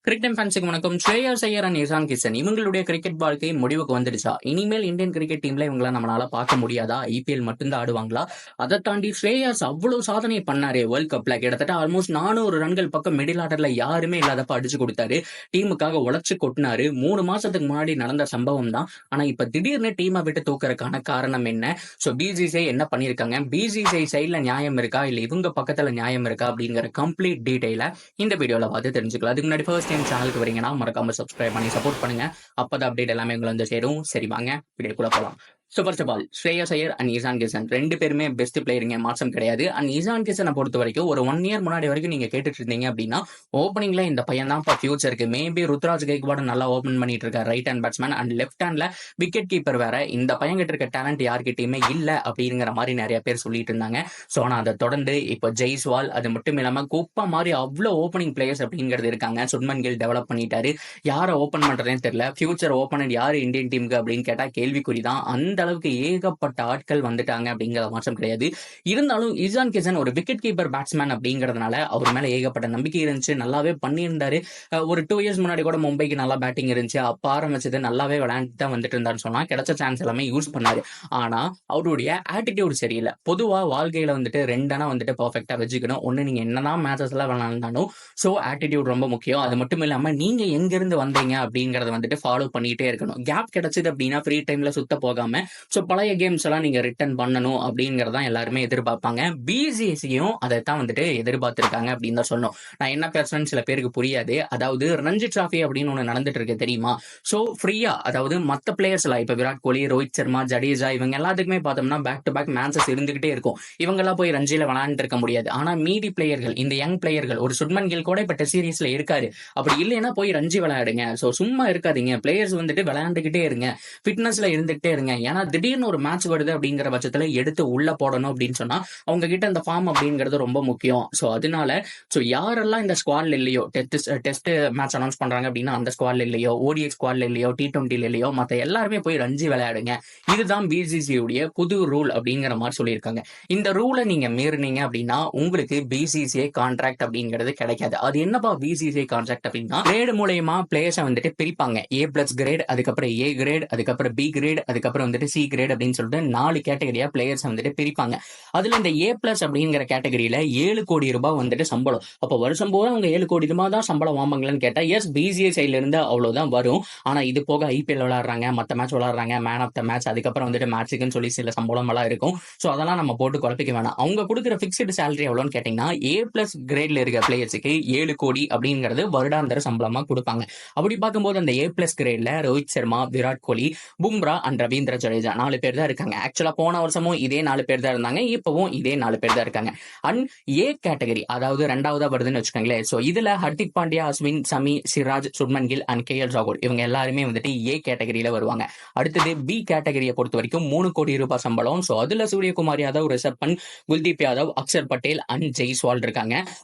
Cricket ஃபேன்ஸுக்கு வணக்கம். ஸ்ரேயஸ் Iyer and Ishan Kishan இவங்களுடைய கிரிக்கெட் வாழ்க்கை முடிவுக்கு வந்துடுச்சா? இனிமேல் இந்தியன் கிரிக்கெட் டீம்ல இவங்கள நம்மளால பார்க்க முடியாதா? ஐபிஎல் மட்டும்தான் ஆடுவாங்களா? அதை தாண்டி ஸ்ரேயஸ் அவ்வளவு சாதனை பண்ணாரு வேர்ல்ட் கப்ல. கிட்டத்தட்ட ஆல்மோஸ்ட் 400 ரன்கள் பக்கம் மிடில் ஆர்டர்ல யாருமே இல்லாதப்ப அடிச்சு கொடுத்தாரு. டீமுக்காக உழைச்சு கொட்டினாரு. 3 மாசத்துக்கு முன்னாடி நடந்த சம்பவம் தான். ஆனா இப்ப திடீர்னு டீமை விட்டு தூக்கறதுக்கான காரணம் என்ன? சோ பிசிசிஐ என்ன பண்ணிருக்காங்க? பிசிசிஐ சைட்ல நியாயம் இருக்கா இல்ல இவங்க பக்கத்துல நியாயம் இருக்கா அப்படிங்கிற கம்ப்ளீட் டீடைல இந்த வீடியோல பார்த்து தெரிஞ்சுக்கலாம். அதுக்கு முன்னாடி ஃபர்ஸ்ட் டைம் சேனலுக்கு வரீங்கன்னா மறக்காம சப்ஸ்கிரைப் பண்ணி சப்போர்ட் பண்ணுங்க. அப்பதான் அப்டேட் எல்லாமே உங்களை வந்து சேரும். சரி வாங்க வீடியோக்குள்ள போலாம். So first of all Shreyas Iyer and Ishan Kishan 2 பேருமே பெஸ்ட் பிளேயருங்க, மாற்றம் கிடையாது. அண்ட் இசான் கிஷனை பொறுத்த வரைக்கும் ஒரு 1 இயர் முன்னாடி வரைக்கும் நீங்க கேட்டுட்டு இருந்தீங்க அப்படின்னா ஓப்பனிங்ல இந்த பையன் தான் ஃபியூச்சருக்கு. மேபி ருத்ராஜ் கைக்வாட் நல்லா ஓப்பன் பண்ணிட்டு இருக்காரு right hand batsman and left ஹேண்ட்ல விக்கெட் கீப்பர் வேற. இந்த பையன் கிட்ட இருக்க டேலண்ட் யார்கிட்டயுமே இல்ல அப்படிங்கிற மாதிரி நிறைய பேர் சொல்லிட்டு இருந்தாங்க. ஸோ ஆனால் அதை தொடர்ந்து இப்போ ஜெய்ஸ்வால் அது மட்டும் இல்லாம குப்பா மாதிரி அவ்வளோ ஓப்பனிங் பிளேயர்ஸ் அப்படிங்கிறது இருக்காங்க. சுப்மன் கில் டெவலப் பண்ணிட்டாரு. யாரை ஓப்பன் பண்றதே தெரியல. ஃபியூச்சர் ஓப்பனர் யார் இந்தியன் டீமுக்கு அப்படின்னு கேட்டா கேள்விக்குறி தான். அந்த அளவுக்கு ஏகப்பட்ட ஆட்கள் வந்துட்டாங்க அப்படிங்கிற மாற்றம் கிடையாது. இருந்தாலும் இசான் கிஷன் ஒரு விக்கெட் கீப்பர் பேட்ஸ்மேன் அப்படிங்கறதுனால அவர் மேல ஏகப்பட்ட நம்பிக்கை இருந்துச்சு. நல்லாவே பண்ணியிருந்தாரு. ஒரு 2 இயர்ஸ் முன்னாடி கூட மும்பைக்கு நல்லா பேட்டிங் இருந்துச்சு. அப்ப ஆரம்பிச்சது நல்லாவே விளையாண்டு தான் வந்துட்டு இருந்தாருன்னு சொன்னா கிடைச்ச சான்ஸ் எல்லாமே யூஸ் பண்ணாரு. ஆனா அவருடைய ஆட்டிடியூட் சரியில்லை. பொதுவா வாழ்க்கையில வந்துட்டு 2 வந்துட்டு பர்ஃபெக்டா வச்சுக்கணும். ஒண்ணு நீங்க என்னதான் மேட்சஸ் எல்லாம் விளையாண்டாலும் சோ ஆட்டிடியூட் ரொம்ப முக்கியம். அது மட்டும் இல்லாம நீங்க எங்க இருந்து வந்தீங்க அப்படிங்கறத வந்துட்டு ஃபாலோ பண்ணிட்டே இருக்கணும். கேப் கிடைச்சது அப்படின்னா ஃப்ரீ டைம்ல சுத்த போகாம சோ பழைய கேம்ஸ் எல்லாம் நீங்க ரிட்டர்ன் பண்ணணும் அப்படிங்கறதான் எல்லாருமே எதிர்பார்ப்பாங்க. பிசிசியும் அதைத்தான் வந்துட்டு எதிர்பார்த்திருக்காங்க அப்படின்னு தான் சொன்னோம். நான் என்ன பேசுறேன்னு சில பேருக்கு புரியாது. அதாவது ரஞ்சி டிராஃபி அப்படின்னு ஒண்ணு நடந்துட்டு இருக்கு தெரியுமா? சோ ஃப்ரீயா, அதாவது மத்த பிளேயர்ஸ் எல்லாம் இப்ப விராட் கோலி, ரோஹித் சர்மா, ஜடேஜா இவங்க எல்லாத்துக்குமே பார்த்தோம்னா பேக் டு பேக் மேட்சஸ் இருந்துகிட்டே இருக்கும். இவங்க எல்லாம் போய் ரஞ்சில விளையாண்டு இருக்க முடியாது. ஆனா மீதி பிளேயர்கள், இந்த யங் பிளேயர்கள், ஒரு சுப்மன் கில் கூட இப்ப டெஸ்ட் சீரீஸ்ல இருக்காரு. அப்படி இல்லைன்னா போய் ரஞ்சி விளையாடுங்க. சோ சும்மா இருக்காதீங்க. பிளேயர்ஸ் வந்துட்டு விளையாண்டுகிட்டே இருங்க, ஃபிட்னஸ்ல இருந்துகிட்டே இருங்க. ஏன்னா திடீர்னு ஒரு மேட்ச் வருது அப்படிங்கிற பட்சத்துல எடுத்து உள்ள போடணும் அப்படின்னு சொன்னா அவங்க கிட்ட அந்த ஃபார்ம் அப்படிங்கிறது ரொம்ப முக்கியம். சோ அதனால யாரெல்லாம் இந்த ஸ்குவாட்ல இல்லையோ, டெஸ்ட் மேட்ச் அனௌன்ஸ் பண்றாங்க அப்படின்னா அந்த ஸ்குவாட்ல இல்லையோ, ஓடிஐ ஸ்குவாட்ல இல்லையோ, T20 இல்லையோ, மத்த எல்லாருமே போய் ரஞ்சி விளையாடுங்க. இதுதான் பிசிசி உடைய புது ரூல் அப்படிங்கிற மாதிரி சொல்லியிருக்காங்க. இந்த ரூலை நீங்க மீறினீங்க அப்படின்னா உங்களுக்கு பிசிசிஐ கான்ட்ராக்ட் அப்படிங்கிறது கிடைக்காது. அது என்னப்பா பிசிசிஐ கான்ட்ராக்ட் அப்படின்னா கிரேடு மூலயமா பிளேயர்ஸை வந்துட்டு பிரிப்பாங்க. A+ கிரேட், அதுக்கப்புறம் A கிரேட், அதுக்கப்புறம் B கிரேட், அதுக்கப்புறம் வந்துட்டு C கிரேட் அப்படின்னு சொல்லிட்டு 4 கேட்டகரியா பிளேயர்ஸ் வந்துட்டு பிரிப்பாங்க. அதுல இந்த A+ அப்படிங்கிற கேட்டகரியில 7 கோடி ரூபாய் வந்துட்டு சம்பளம். அப்ப வருஷம் போற அவங்க 7 கோடி ரூபாய் தான் சம்பளம் வாங்குங்களான்னு கேட்டா எஸ், பிசிஐ சைட்ல இருந்து அவ்வளவுதான் வரும். ஆனா இது போக ஐபிஎல் விளையாடுறாங்க, மத்த மேட்ச் விளையாடுறாங்க, மேன் ஆஃப் த மேட்ச், அதுக்கப்புறம் வந்துட்டு மேட்சுக்குன்னு சொல்லி சில சம்பளம் எல்லாம் இருக்கும். சோ அதெல்லாம் நம்ம போட்டு குழப்பிக்க வேணாம். அவங்க கொடுக்குற பிக்ஸ்டு சேலரி எவ்வளவுன்னு கேட்டீங்கன்னா A+ கிரேட்ல இருக்க பிளேயர்ஸுக்கு 7 கோடி அப்படிங்கிறது வருடாந்திர சம்பளமா கொடுப்பாங்க. அப்படி பார்க்கும்போது அந்த A+ கிரேட்ல ரோஹித் சர்மா, விராட் கோலி, பும்ரா அண்ட் ரவீந்திர ஜடேஜா 4 பேர் தான் இருக்காங்க. ஆக்சுவலா போன வருஷமும் இதே 4 பேர் தான் இருந்தாங்க. இப்பவும் இதே 4 பேர் தான் இருக்காங்க. அண்ட் ஏ கேட்டகரி, அதாவது 2வதா வருதுன்னு வச்சுக்கோங்களேன். சோ இதுல ஹர்திக் பாண்டியா, அஸ்வின், சமி, சிராஜ், சுப்மன் கில் அண்ட் KL ராகுல் இவங்க எல்லாருமே வந்துட்டு ஏ கேட்டகரியில வருவாங்க. அடுத்தது பி கேட்டகரியை பொறுத்த வரைக்கும் 3 கோடி ரூபாய் சம்பளம். சோ அதுல சூரியகுமார் யாதவ், ரிஷப் பண்ட், குல்தீப் யாதவ், அக்ஷர் பட்டேல் அண்ட் ஜெய்ஸ்வால் இருக்காங்க.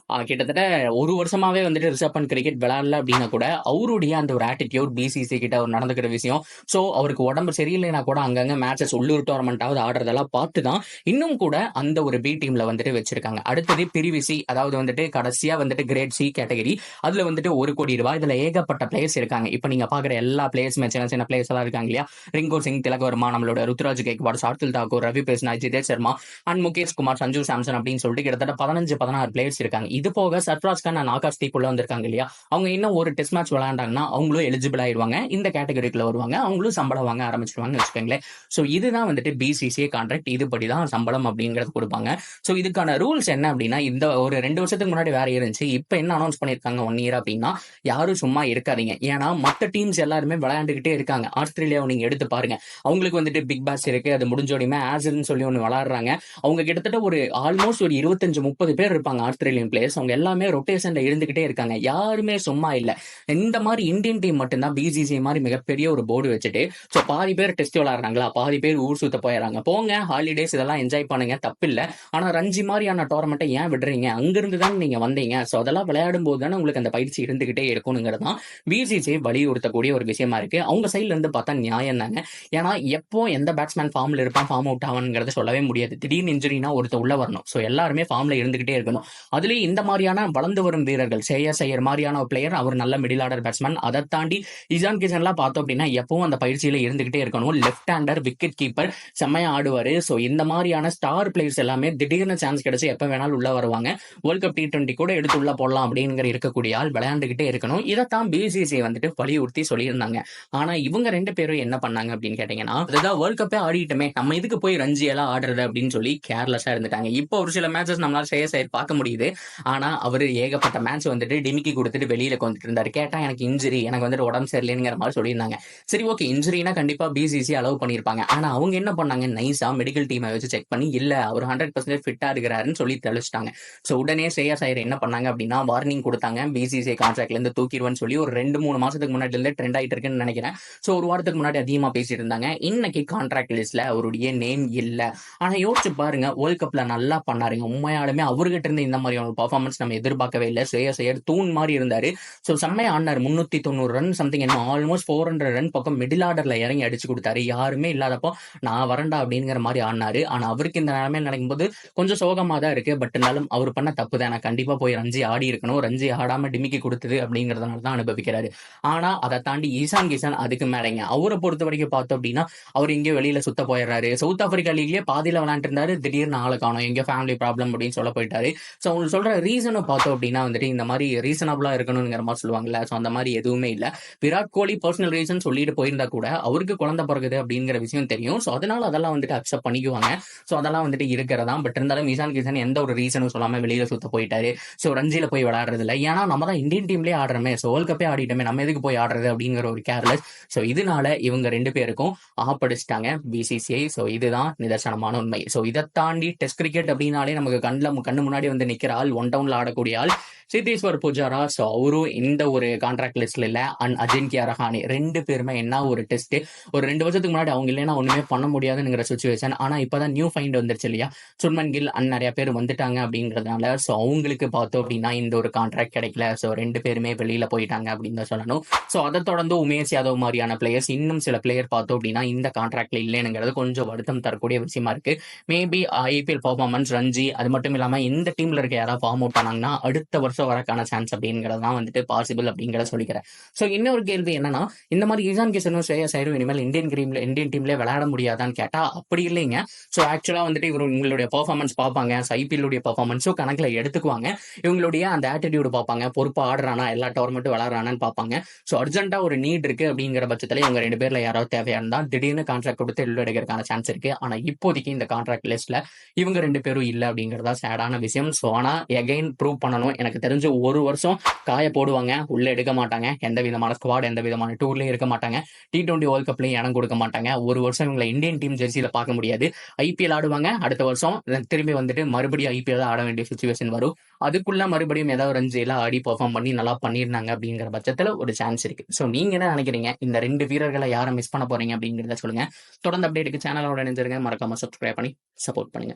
கிட்டத்தட்ட ஒரு வருஷமாவே வந்துட்டு ரிஷப் பண்ட் கிரிக்கெட் விளையாடல அப்படின்னா கூட அவருடைய அந்த ஒரு ஆட்டிடியூட், பிசிசி கிட்ட அவர் நடந்துக்கிற விஷயம், சோ அவருக்கு உடம்பு சரியில்லைன்னா கூட அங்கங்க மேட்சஸ் உள்ளூர் டோர்னமெண்டாவது ஆடுறதெல்லாம் பார்த்து தான் இன்னும் கூட அந்த ஒரு பி டீம்ல வந்துட்டு வச்சிருக்காங்க. அடுத்தது பிரிவிசி, அதாவது வந்துட்டு கடைசியா வந்துட்டு கிரேட் சி கேட்டகரி. அதுல வந்துட்டு 1 கோடி ரூபாய். இதுல ஏகப்பட்ட பிளேயர்ஸ் இருக்காங்க. இப்ப நீங்க பாக்குற எல்லா பிளேயர்ஸுமே சின்ன சின்ன பிளேயர்ஸ் எல்லாம் இருக்காங்க இல்லையா? ரிங்கு சிங், திலக் வர்மா, நம்மளோட ருத்ராஜ் கைக்வாட், சார்துல் தாக்கூர், ரவி பேஸ்னா, ஜிதேஷ் சர்மா அண்ட் முகேஷ் குமார், சஞ்சு சாம்சன் அப்படின்னு சொல்லிட்டு கிட்டத்தட்ட 15-16 பிளேயர்ஸ் இருக்காங்க. இது போக சர்ஃப்ராஸ் கான் அண்ட் ஆகாஷ் தீப் உள்ள வந்திருக்காங்க இல்லையா? அவங்க இன்னும் ஒரு டெஸ்ட் மேட்ச் விளையாண்டாங்கன்னா அவங்களும் எலிஜிபிள் ஆயிடுவாங்க. இந்த கேட்டகரிக்குள்ள வருவாங்க. அவங்களும் சம்பளம் வாங்க ஆரம்பிச்சிருவாங்க வச்சுக்கோங்களேன். சோ இதுதான் வந்துட்டு பிசிசிஐ கான்ட்ராக்ட். இதுபடிதான் சம்பளம் அப்படிங்கறது கொடுப்பாங்க. சோ இதுக்கான ரூல்ஸ் என்ன அப்படின்னா, இந்த ஒரு 2 வருஷத்துக்கு முன்னாடி வேற இருந்துச்சு. இப்ப என்ன அனௌன்ஸ் பண்ணிருக்காங்க 1 இயர் அப்படின்னா, யாரும் சும்மா இருக்காதீங்க. ஏன்னா மத்த டீம்ஸ் எல்லாருமே விளையாண்டுகிட்டே இருக்காங்க. ஆஸ்திரேலியாவை நீங்க எடுத்து பாருங்க. அவங்களுக்கு வந்துட்டு பிக் பாஸ் இருக்கு. அது முடிஞ்சோடையுமே ஆசில்னு சொல்லி ஒன்று விளையாடுறாங்க. அவங்க கிட்டத்தட்ட ஒரு ஆல்மோஸ்ட் ஒரு 25-30 பேர் இருப்பாங்க ஆஸ்திரேலியன் பிளேயர்ஸ். அவங்க எல்லாமே ரொட்டேஷன்ல இருந்துகிட்டே இருக்காங்க. யாருமே சும்மா இல்ல. இந்த மாதிரி இந்தியன் டீம் மட்டும்தான் பிசிசிஐ மாதிரி மிகப்பெரிய ஒரு போர்டு வச்சுட்டு சோ பாதி பேர் டெஸ்ட் விளையாடுறாங்களா, ஓகேங்களா? பாதி பேர் ஊர் சுத்த போயிடுறாங்க. போங்க ஹாலிடேஸ் இதெல்லாம் என்ஜாய் பண்ணுங்க, தப்பில்ல. ஆனா ரஞ்சி மாதிரியான டோர்னமெண்ட்டை ஏன் விடுறீங்க? அங்கிருந்து தானே நீங்க வந்தீங்க. ஸோ அதெல்லாம் விளையாடும் போது தானே உங்களுக்கு அந்த பயிற்சி இருந்துகிட்டே இருக்கணுங்கிறது தான் பிசிசிஐ வலியுறுத்தக்கூடிய ஒரு விஷயமா இருக்கு. அவங்க சைட்ல இருந்து பார்த்தா நியாயம் தாங்க. ஏன்னா எப்போ எந்த பேட்ஸ்மேன் ஃபார்ம்ல இருப்பான், ஃபார்ம் அவுட் ஆவான்ங்கிறத சொல்லவே முடியாது. திடீர்னு இன்ஜுரினா ஒருத்தர் உள்ள வரணும். ஸோ எல்லாருமே ஃபார்ம்ல இருந்துகிட்டே இருக்கணும். அதுலயும் இந்த மாதிரியான வளர்ந்து வரும் வீரர்கள், ஸ்ரேயஸ் ஐயர் மாதிரியான ஒரு பிளேயர், அவர் நல்ல மிடில் ஆர்டர் பேட்ஸ்மேன். அதை தாண்டி இசான் கிஷன்லாம் பார்த்தோம் அப்படின்னா எப்பவும் அந்த பயிற்சியில இருந்துகிட்டே இருக்கணும். லெஃப்ட் ஹேண்டர், விக்கெட் கீப்பர், செம்மையா ஆடுவாரு. ஸோ இந்த மாதிரியான ஸ்டார் பிளேயர்ஸ் எல்லாமே திடீர்னு சான்ஸ் கிடைச்சு எப்ப வேணாலும் உள்ள வருவாங்க. வேர்ல்ட் கப் T20 கூட எடுத்து உள்ள போடலாம் அப்படிங்கிற இருக்கக்கூடிய ஆள் விளையாண்டுகிட்டே இருக்கணும். இதைத்தான் பிசிசிஐ வந்துட்டு வலியுறுத்தி சொல்லியிருந்தாங்க. ஆனா இவங்க 2 பேரும் என்ன பண்ணாங்க அப்படின்னு கேட்டீங்கன்னா, அதுதான் வேர்ல்ட் கப்பே ஆடிட்டுமே, நம்ம இதுக்கு போய் ரஞ்சி எல்லாம் ஆடுறது அப்படின்னு சொல்லி கேர்லெஸ்ஸா இருந்துட்டாங்க. இப்போ ஒரு சில மேட்சஸ் நம்மளால ஸ்ரேயஸ் ஐயர் பார்க்க முடியுது. ஆனா அவரு ஏகப்பட்ட மேட்ச் வந்துட்டு டிமிக்கி கொடுத்துட்டு வெளியில வந்துட்டு இருந்தாரு. கேட்டா எனக்கு இன்ஜுரி, எனக்கு வந்துட்டு உடம்பு சரியில்லைங்கிற மாதிரி சொல்லியிருந்தாங்க. சரி ஓகே, இன்ஜுரினா கண்டிப்பா பிசிசி அலோவ் பண்ணியிருப்பாங்க. ஆனா அவங்க என்ன பண்ணாங்க, நைஸா மெடிக்கல் டீமை வச்சு செக் பண்ணி இல்ல அவர் 100% ஃபிட்டா இருக்கிறாருன்னு சொல்லி தெளிச்சிட்டாங்க. ஸோ உடனே ஸ்ரேயஸ் ஐயர் என்ன பண்ணாங்க அப்படின்னா வார்னிங் கொடுத்தாங்க. பிசிசி கான்ட்ராக்ட்ல இருந்து தூக்கிடுவேன்னு சொல்லி ஒரு 2-3 மாசத்துக்கு முன்னாடி இருந்து ட்ரெண்ட் ஆயிட்டு இருக்குன்னு நினைக்கிறேன். ஸோ ஒரு வாரத்துக்கு முன்னாடி அதிகமா பேசிட்டு இருந்தாங்க. இன்னைக்கு கான்ட்ராக்ட் லிஸ்ட்ல அவருடைய நேம் இல்ல. ஆனா யோசிச்சு பாருங்க, வேர்ல்ட் கப்ல நல்லா பண்ணாருங்க. உண்மையாலுமே அவர்கிட்ட இருந்து இந்த மாதிரியான ஒரு பர்ஃபார்மன்ஸ் நம்ம எதிர்பார்க்கவே இல்லை. ஸ்ரேயஸ் ஐயர் தூண் மாதிரி இருந்தாரு. ஸோ செம்மையா ஆடினார். 390 ரன் சம்திங், என்ன ஆல்மோஸ்ட் 400 ரன் பக்கம் மிடில் ஆர்டர்ல இறங்கி அடிச்சு கொடுத்தாரு. யாருமே இல்லாதப்போ நான் வரண்டா அப்படிங்கிற மாதிரி ஆடினாரு. ஆனா அவருக்கு இந்த நிலைமையில நடக்கும்போது கொஞ்சம் சோகமா தான் இருக்கு. பட் இருந்தாலும் அவர் பண்ண தப்பு தான். நான் கண்டிப்பா போய் ரஞ்சி ஆடி இருக்கணும். ரஞ்சி ஆடாம டிமிக்கி கொடுத்தது அப்படிங்கறதுனால தான் அனுபவிக்கிறாரு. ஆனா அதை தாண்டி ஈசான் கிஷன் அதுக்கு மேலைங்க. அவரை பொறுத்த வரைக்கும் பார்த்தோம் அப்படின்னா அவர் எங்கேயோ வெளியில சுத்த போயிடுறாரு. சவுத் ஆப்பிரிக்கா லீக்லயே பாதியில விளையாண்டு இருந்தாரு. திடீர்னு ஆளை காணோம், எங்கேயோ ஃபேமிலி ப்ராப்ளம் அப்படின்னு சொல்ல போயிட்டாரு. ஸோ அவங்க சொல்ற ரீசனும் பார்த்தோம் அப்படின்னா வந்துட்டு இந்த மாதிரி ரீசனபிளா இருக்கணுங்கிற மாதிரி சொல்லுவாங்கல்ல. ஸோ அந்த மாதிரி எதுவுமே இல்லை. விராட் கோலி பர்சனல் ரீசன் சொல்லிட்டு போயிருந்தா கூட அவருக்கு குழந்தை பிறகுது அப்படிங்கிற விஷயம் தெரியும். ஸோ அதனால அதெல்லாம் வந்துட்டு அக்செப்ட் பண்ணிக்குவாங்க. ஸோ அதெல்லாம் வந்துட்டு இருக்கிறதா. பட் இருந்தாலும் ஈசான் கிஷன் எந்த ஒரு ரீசனும் சொல்லாம வெளியில சுத்த போயிட்டாரு. ஸோ ரஞ்சில போய் விளையாடுறது இல்லை. ஏன்னா நம்ம தான் இந்தியன் டீம்லேயே ஆடுறோமே, ஸோ வேர்ல்ட் கப்பே ஆடிட்டோமே, நம்ம எதுக்கு போய் ஆடுறது அப்படிங்கிற ஒரு கேர்லெஸ். ஸோ இதனால இவங்க 2 பேருக்கும் ஆப்படிச்சிட்டாங்க பிசிசிஐ. ஸோ இதுதான் நிதர்சனமான உண்மை. ஸோ இதை தாண்டி டெஸ்ட் கிரிக்கெட் அப்படின்னாலே நமக்கு கண்ணு முன்னாடி வந்து நிக்கிற ஆள், ஒன் டவுன்ல ஆடக்கூடிய ஆள் சேத்தேஸ்வர் புஜாரா. ஸோ அவரும் இந்த ஒரு கான்ட்ராக்ட் லிஸ்ட்ல இல்ல. அண்ட் அஜின்கியா ரஹானே 2 பேருமே என்ன ஒரு டெஸ்ட், ஒரு 2 வருஷத்துக்கு முன்னாடி அவங்க இல்லைன்னா ஒண்ணுமே பண்ண முடியாதுங்கிற சுச்சுவேஷன். ஆனா இப்பதான் நியூ ஃபைண்ட் வந்துருச்சு இல்லையா, சுர்மன் கில் அண்ட் நிறைய பேர் வந்துட்டாங்க அப்படிங்கிறதுனால ஸோ அவங்களுக்கு பார்த்தோம் அப்படின்னா இந்த ஒரு கான்ட்ராக்ட் கிடைக்கல. ஸோ 2 பேருமே வெளியில போயிட்டாங்க அப்படின்னு தான் சொல்லணும். ஸோ அதை தொடர்ந்து உமேஷ் யாதவ் மாதிரியான பிளேயர்ஸ், இன்னும் சில பிளேயர் பார்த்தோம் அப்படின்னா இந்த கான்ட்ராக்ட்ல இல்லைங்கிறது கொஞ்சம் வருத்தம் தரக்கூடிய விஷயமா இருக்கு. மேபி ஐபிஎல் பர்ஃபார்மன்ஸ், ரஞ்சி, அது மட்டும் இல்லாம இந்த டீம்ல இருக்க யாராவது ஃபார்ம் அவுட் ஆனாங்கன்னா அடுத்த வருஷம் வரக்கான சான்ஸ் அப்படிங்கிறது தான் வந்துட்டு பாசிபிள் அப்படிங்கிறத சொல்லிக்கிறேன். ஸோ இன்னொரு கேள்வி என்னன்னா, இந்த மாதிரி ஈசான் கிஷனும் ஸ்ரேயஸ் ஐயரும் இனிமேல் இந்தியன் டீம்ல விளையாட முடியாதான்னு கேட்டா அப்படி இல்லைங்க. ஸோ ஆக்சுவலா வந்துட்டு இவர் உங்களுடைய பெர்ஃபார்மன்ஸ் பார்ப்பாங்க, ஐபிஎல் உடைய பெர்ஃபார்மன்ஸும் கணக்குல எடுத்துக்குவாங்க. இவங்களுடைய அந்த ஆட்டிடியூட் பார்ப்பாங்க, பொறுப்பா ஆடுறானா, எல்லா டோர்னமெண்ட்டும் விளையாடுறானு பார்ப்பாங்க. ஸோ அர்ஜென்ட்டா ஒரு நீட் இருக்கு அப்படிங்கிற பட்சத்துல இவங்க 2 பேர்ல யாராவது தேவையா இருந்தா திடீர்னு கான்ட்ராக்ட் கொடுத்து உள்ள எடுக்கிறதுக்கான சான்ஸ் இருக்கு. ஆனா இப்போதைக்கு இந்த கான்ட்ராக்ட் லிஸ்ட்ல இவங்க 2 பேரும் இல்ல அப்படிங்கறதா சேடான விஷயம். ஸோ ஆனா எகைன் ப்ரூவ் பண்ணணும். எனக்கு தெரிஞ்சு ஒரு வருஷம் காய போடுவாங்க, உள்ள எடுக்க மாட்டாங்க. எந்த விதமான ஸ்குவாட், எந்த விதமான டூர்லயும் இருக்க மாட்டாங்க. T20 வேர்ல்ட் கப்லயும் இடம் கொடுக்க மாட்டாங்க. ஒரு வருஷம் இவங்களை இந்தியன் டீம் ஜெர்சியில பார்க்க முடியாது. ஐபிஎல் ஆடுவாங்க, அடுத்த வருஷம் திரும்பி வந்துட்டு மறுபடியும் ஐபிஎல் ஆட வேண்டிய சுச்சுவேஷன் வரும். அதுக்குள்ள மறுபடியும் ஏதாவது ரஞ்சில ஆடி பெர்ஃபார்ம் பண்ணி நல்லா பண்ணிருந்தாங்க அப்படிங்கிற பட்சத்துல ஒரு சான்ஸ் இருக்கு. ஸோ நீங்க என்ன நினைக்கிறீங்க, இந்த 2 வீரர்களை யாரை மிஸ் பண்ண போறீங்க அப்படிங்கிறத சொல்லுங்க. தொடர்ந்து அப்டேட்டுக்கு சேனலோட இணைஞ்சிருங்க. மறக்காம சப்ஸ்கிரைப் பண்ணி சப்போர்ட் பண்ணுங்க.